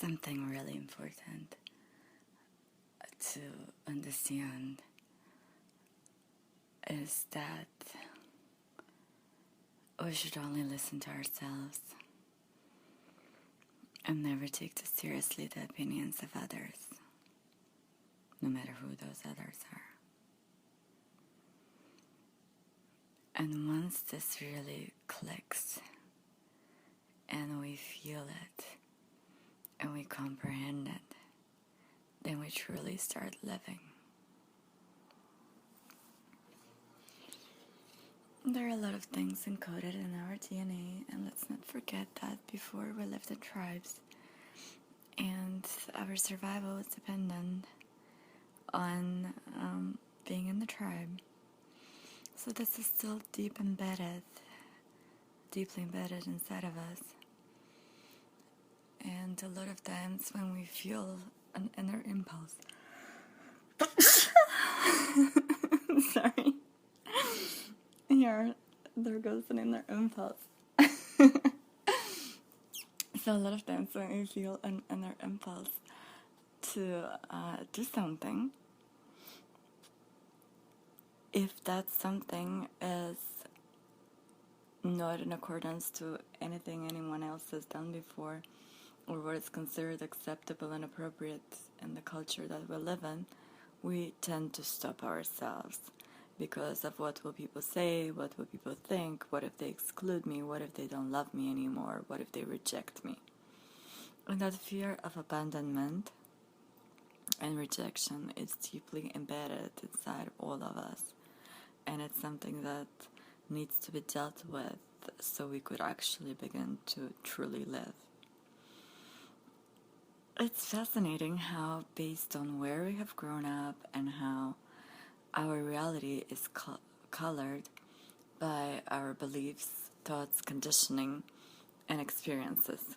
something really important to understand is that we should only listen to ourselves and never take too seriously the opinions of others, no matter who those others are. And once this really clicks and we feel it and we comprehend it, then we truly start living. There are a lot of things encoded in our DNA, and let's not forget that before we lived in tribes, and our survival was dependent on being in the tribe. So this is still deeply embedded inside of us. And a lot of times when we feel an inner impulse, sorry, there goes an inner impulse. So a lot of times when we feel an inner impulse to do something, if that something is not in accordance to anything anyone else has done before, or what is considered acceptable and appropriate in the culture that we live in, we tend to stop ourselves because of what will people say, what will people think, what if they exclude me, what if they don't love me anymore, what if they reject me. And that fear of abandonment and rejection is deeply embedded inside all of us. And it's something that needs to be dealt with so we could actually begin to truly live. It's fascinating how, based on where we have grown up and how our reality is colored by our beliefs, thoughts, conditioning, and experiences.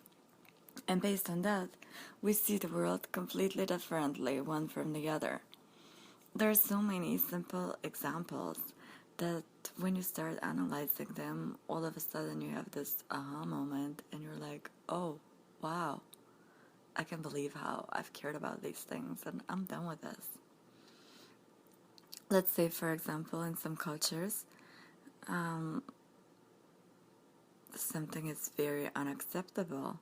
And based on that, we see the world completely differently, one from the other. There are so many simple examples that when you start analyzing them, all of a sudden you have this aha moment and you're like, oh, wow, I can't believe how I've cared about these things and I'm done with this. Let's say, for example, in some cultures, something is very unacceptable,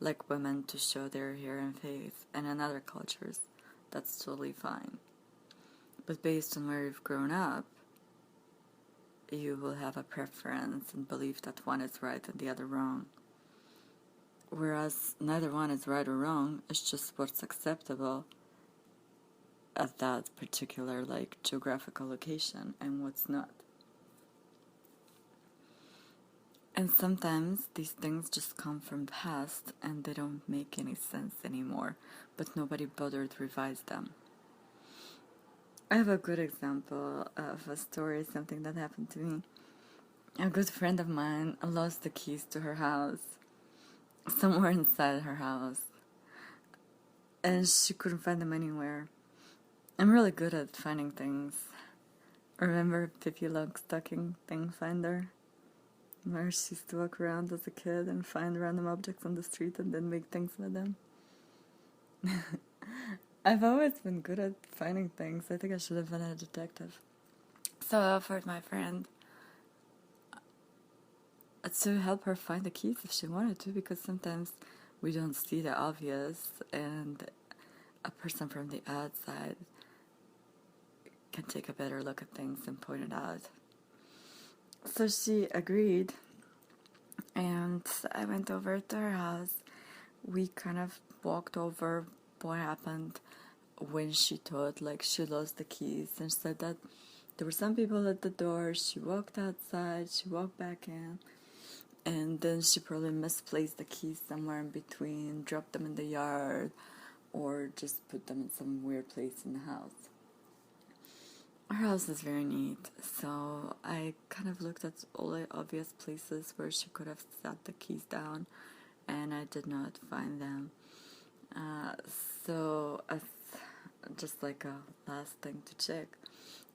like women to show their hair and face, and in other cultures, that's totally fine. But based on where you've grown up, you will have a preference and belief that one is right and the other wrong. Whereas neither one is right or wrong, it's just what's acceptable at that particular geographical location and what's not. And sometimes these things just come from the past and they don't make any sense anymore, but nobody bothered to revise them. I have a good example of a story, something that happened to me. A good friend of mine lost the keys to her house, somewhere inside her house, and she couldn't find them anywhere. I'm really good at finding things. Remember Pippi Longstocking, thingfinder? Where she used to walk around as a kid and find random objects on the street and then make things with them. I've always been good at finding things. I think I should have been a detective. So I offered my friend to help her find the keys if she wanted to, because sometimes we don't see the obvious and a person from the outside can take a better look at things and point it out. So she agreed, and I went over to her house. We kind of walked over what happened when she thought she lost the keys, and said that there were some people at the door. She walked outside, she walked back in, and then she probably misplaced the keys somewhere in between, dropped them in the yard, or just put them in some weird place in the house. Her house is very neat, so I kind of looked at all the obvious places where she could have set the keys down, and I did not find them. So as just like a last thing to check,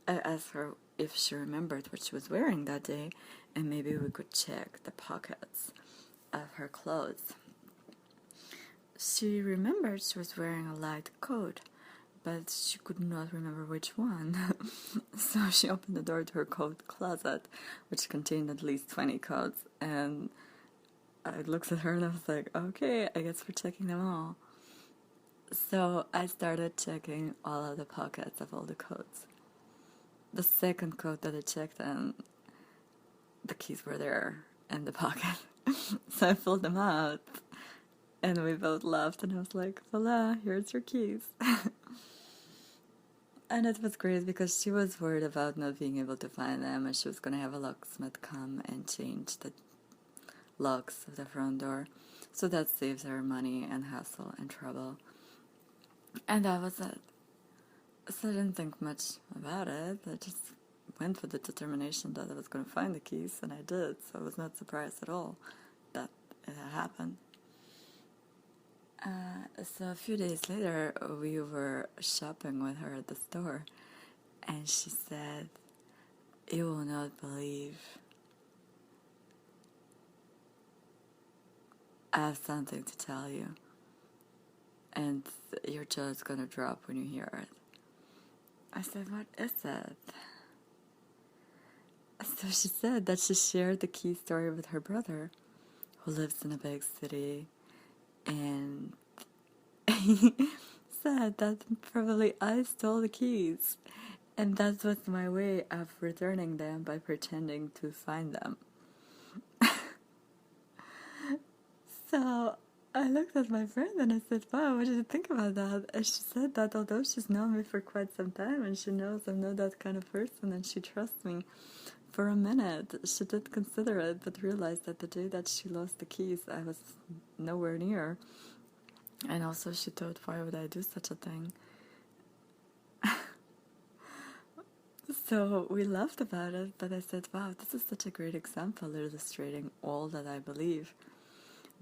I asked her if she remembered what she was wearing that day, and maybe we could check the pockets of her clothes. she remembered she was wearing a light coat, but she could not remember which one. So she opened the door to her coat closet, which contained at least 20 coats, and I looked at her and I was like, okay, I guess we're checking them all. So I started checking all of the pockets of all the coats. The second coat that I checked in, the keys were there in the pocket. So I pulled them out, and we both laughed, and I was like, voila, here's your keys. And it was great because she was worried about not being able to find them, and she was going to have a locksmith come and change the locks of the front door. So that saves her money and hassle and trouble. And that was it. So I didn't think much about it. I just went with the determination that I was going to find the keys, and I did. So I was not surprised at all that it had happened. So a few days later, we were shopping with her at the store, and she said, "You will not believe I have something to tell you, and your jaw is gonna drop when you hear it." I said, "What is it?" So she said that she shared the key story with her brother, who lives in a big city, and he said that probably I stole the keys, and that was my way of returning them by pretending to find them. So I looked at my friend and I said, "Wow, what did you think about that?" And she said that although she's known me for quite some time and she knows I'm not that kind of person and she trusts me, for a minute she did consider it, but realized that the day that she lost the keys I was nowhere near. And also she thought, why would I do such a thing? So we laughed about it, but I said, wow, this is such a great example illustrating all that I believe,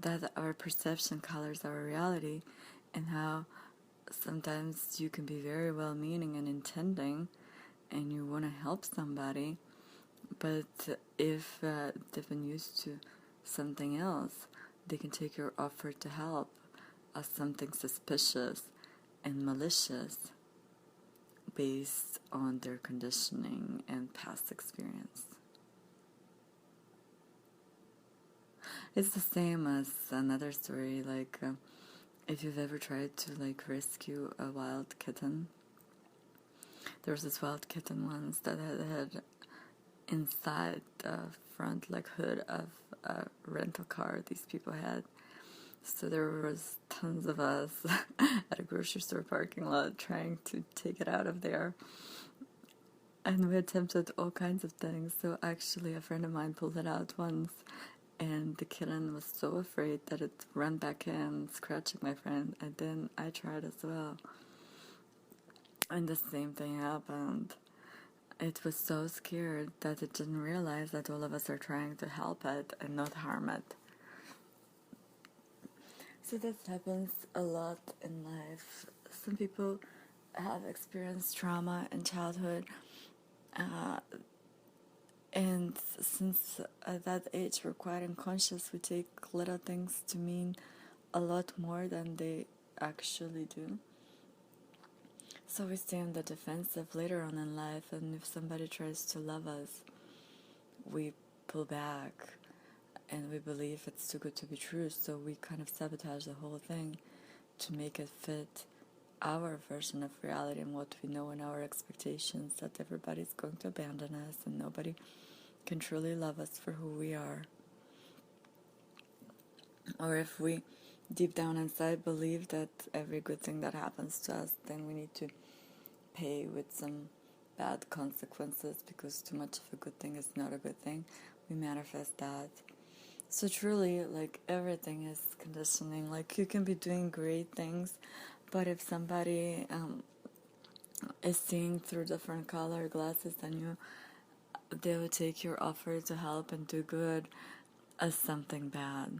that our perception colors our reality, and how sometimes you can be very well-meaning and intending, and you want to help somebody, but if they've been used to something else, they can take your offer to help as something suspicious and malicious based on their conditioning and past experience. It's the same as another story, like if you've ever tried to rescue a wild kitten. There was this wild kitten once that had inside the front hood of a rental car these people had. So there was tons of us at a grocery store parking lot trying to take it out of there. And we attempted all kinds of things. So actually a friend of mine pulled it out once, and the kitten was so afraid that it ran back in, scratching my friend, and then I tried as well. And the same thing happened. It was so scared that it didn't realize that all of us are trying to help it and not harm it. So that happens a lot in life. Some people have experienced trauma in childhood, and since at that age we're quite unconscious, we take little things to mean a lot more than they actually do. So we stay on the defensive later on in life, and if somebody tries to love us, we pull back, and we believe it's too good to be true, so we kind of sabotage the whole thing to make it fit our version of reality and what we know and our expectations, that everybody's going to abandon us and nobody can truly love us for who we are. Or if we deep down inside believe that every good thing that happens to us, then we need to pay with some bad consequences, because too much of a good thing is not a good thing. We manifest that. So truly, everything is conditioning. You can be doing great things, but if somebody is seeing through different color glasses than you, they will take your offer to help and do good as something bad.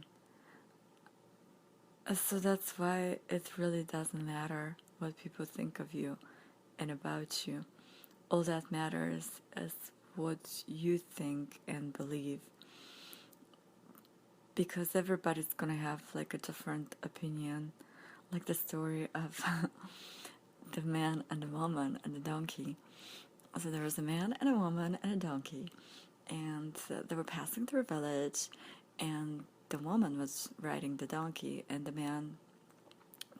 So that's why it really doesn't matter what people think of you and about you. All that matters is what you think and believe. Because everybody's going to have a different opinion like the story of the man and the woman and the donkey. So there was a man and a woman and a donkey, and they were passing through a village, and the woman was riding the donkey, and the man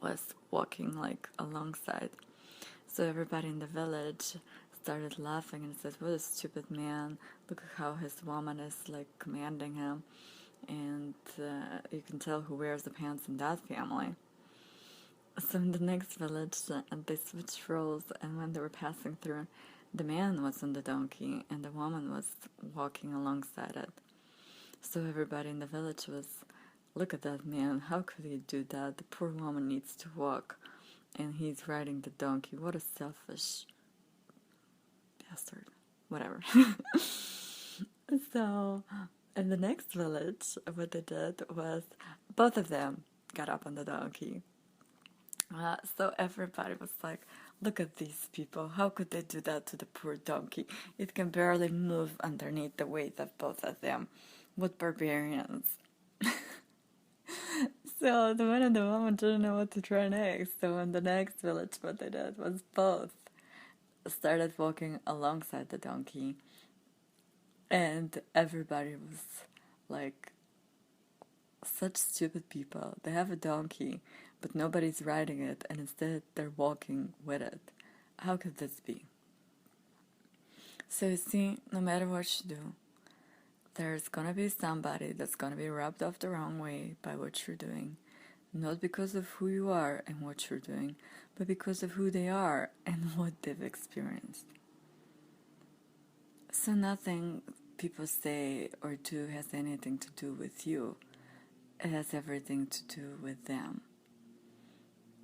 was walking like alongside. So everybody in the village started laughing and said, "What a stupid man! Look at how his woman is like commanding him." And you can tell who wears the pants in that family. So in the next village, they switched roles, and when they were passing through, the man was on the donkey, and the woman was walking alongside it. So everybody in the village was, "Look at that man, how could he do that? The poor woman needs to walk, and he's riding the donkey. What a selfish bastard." Whatever. So in the next village, what they did was both of them got up on the donkey. So everybody was like, "Look at these people. How could they do that to the poor donkey? It can barely move underneath the weight of both of them. What barbarians." So the man and the woman didn't know what to try next. So in the next village, what they did was both started walking alongside the donkey. And everybody was like, "Such stupid people. They have a donkey, but nobody's riding it, and instead they're walking with it. How could this be?" So you see, no matter what you do, there's gonna be somebody that's gonna be rubbed off the wrong way by what you're doing. Not because of who you are and what you're doing, but because of who they are and what they've experienced. So nothing people say or do has anything to do with you. It has everything to do with them.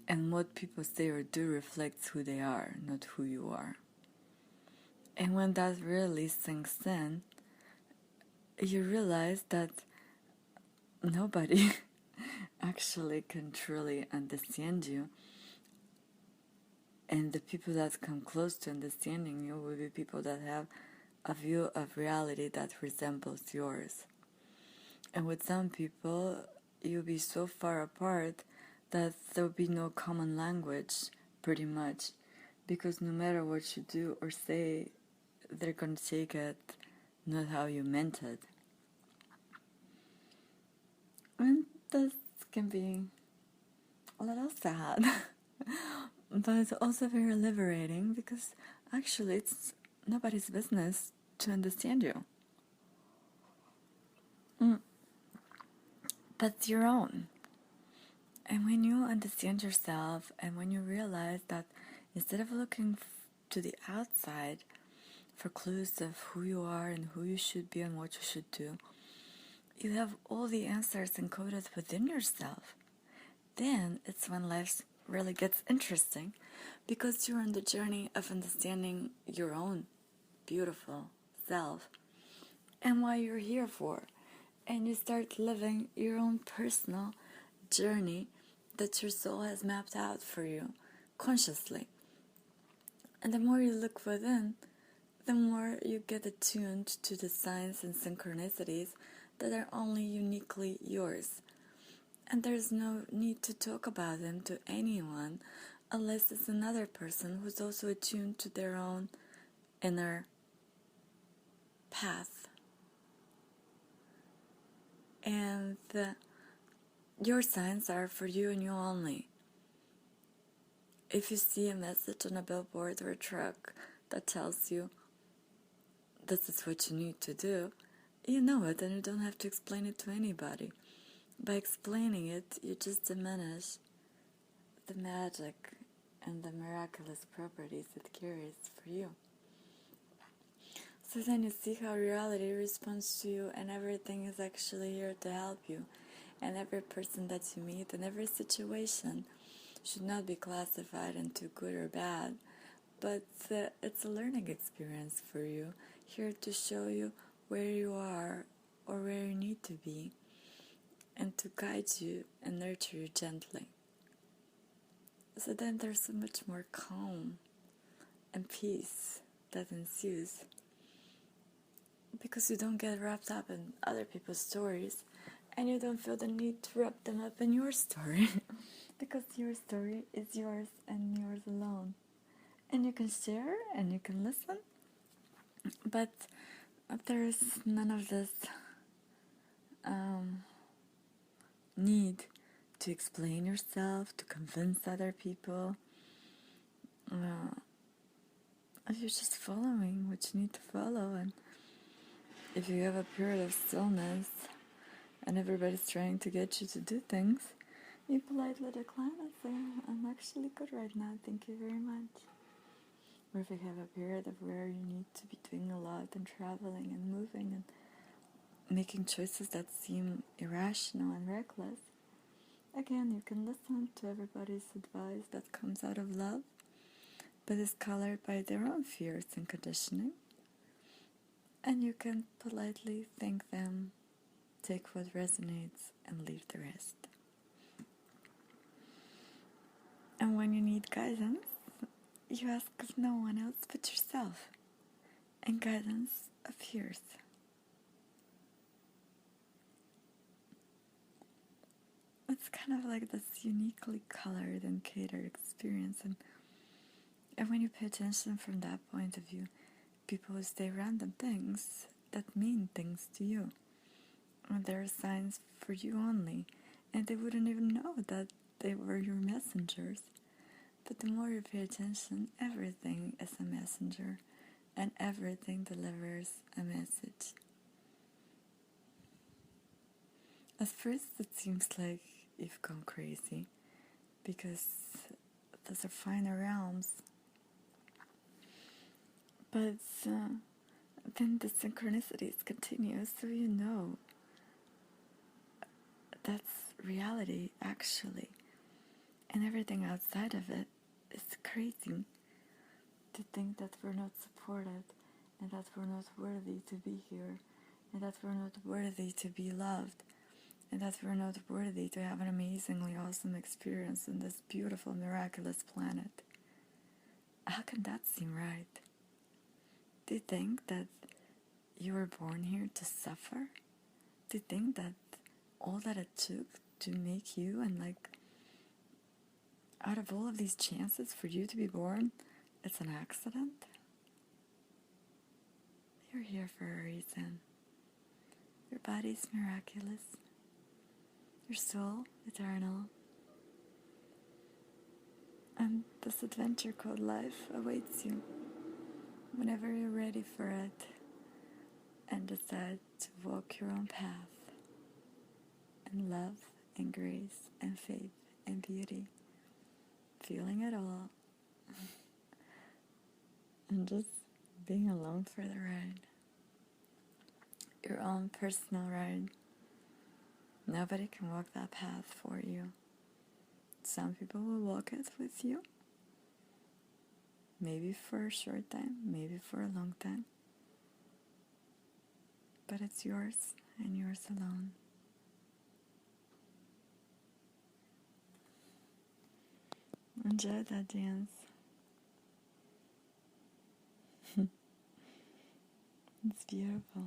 And what people say or do reflects who they are, not who you are. And when that really sinks in, you realize that nobody actually can truly understand you. And the people that come close to understanding you will be people that have a view of reality that resembles yours. And with some people, you'll be so far apart that there'll be no common language, pretty much, because no matter what you do or say, they're going to take it not how you meant it. And this can be a little sad, but also very liberating, because actually it's nobody's business to understand you. That's your own. And when you understand yourself, and when you realize that instead of looking to the outside for clues of who you are and who you should be and what you should do, you have all the answers encoded within yourself. Then it's when life really gets interesting, because you're on the journey of understanding your own beautiful self and what you're here for. And you start living your own personal journey that your soul has mapped out for you consciously. And the more you look within, the more you get attuned to the signs and synchronicities that are only uniquely yours. And there's no need to talk about them to anyone unless it's another person who's also attuned to their own inner path. And your signs are for you and you only. If you see a message on a billboard or a truck that tells you this is what you need to do, you know it, and you don't have to explain it to anybody. By explaining it, you just diminish the magic and the miraculous properties it carries for you. So then you see how reality responds to you, and everything is actually here to help you. And every person that you meet and every situation should not be classified into good or bad, but it's a learning experience for you, here to show you where you are or where you need to be, and to guide you and nurture you gently. So then there's so much more calm and peace that ensues, because you don't get wrapped up in other people's stories, and you don't feel the need to wrap them up in your story. because your story is yours and yours alone. And you can share and you can listen, but there's none of this need to explain yourself, to convince other people. If you're just following what you need to follow, and if you have a period of stillness and everybody's trying to get you to do things, you politely decline and say, I'm actually good right now, thank you very much. Or if you have a period of where you need to be doing a lot and traveling and moving and making choices that seem irrational and reckless, again, you can listen to everybody's advice that comes out of love, but is colored by their own fears and conditioning. And you can politely thank them, take what resonates, and leave the rest. And when you need guidance, you ask of no one else but yourself, and guidance appears. It's kind of like this uniquely colored and catered experience, and when you pay attention from that point of view, people will say random things that mean things to you. And there are signs for you only, and they wouldn't even know that they were your messengers. But the more you pay attention, everything is a messenger, and everything delivers a message. At first it seems like you've gone crazy, because those are finer realms. But then the synchronicities continue, so you know that's reality, actually. And everything outside of it is crazy. To think that we're not supported, and that we're not worthy to be here, and that we're not worthy to be loved, and that we're not worthy to have an amazingly awesome experience on this beautiful, miraculous planet. How can that seem right? Do you think that you were born here to suffer? Do you think that all that it took to make you, and out of all of these chances for you to be born, it's an accident? You're here for a reason. Your body's miraculous. Your soul, eternal. And this adventure called life awaits you whenever you're ready for it and decide to walk your own path in love and grace and faith and beauty, feeling it all and just being along for the ride. Your own personal ride. Nobody can walk that path for you. Some people will walk it with you. Maybe for a short time, maybe for a long time. But it's yours and yours alone. Enjoy that dance. It's beautiful.